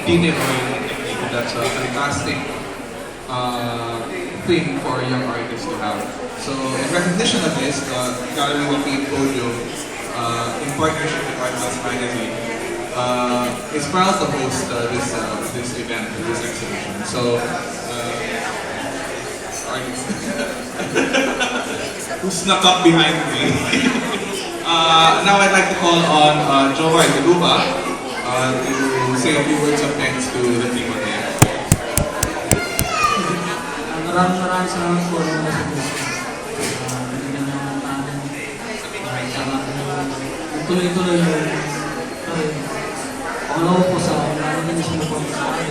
Pinoy technique. That's a fantastic thing for a young artist to have. So in recognition of this, the gallery will be podium in partnership with Art Plus Magazine. Is proud to host this event, this exhibition. So, who snuck up behind me? Now I'd like to call on Jomar Galuba to say a few words of thanks to the people here. Maraming salamat po sa tuloy-tuloy ako po sa narinig siya po sa akin.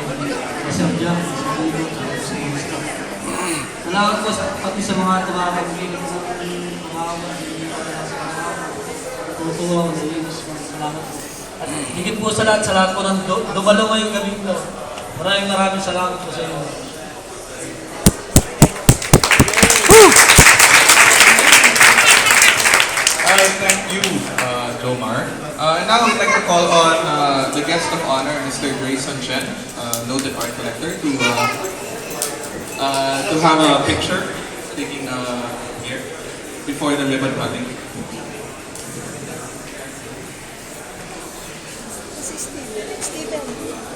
Kasi ang diyan, sa libro, sa mga staff. Salamat po pati sa mga tumakagilig sa mga tutuwa ko sa iyo. Salamat po. At higit po sa lahat po ng dumalo ngayong gabi ko. Maraming salamat po sa iyo. Alright, thank you, Jomar. And now I'd like to call on the guest of honor, Mr. Grayson Chen, noted art collector, to have a picture taking here before the ribbon cutting. Steven.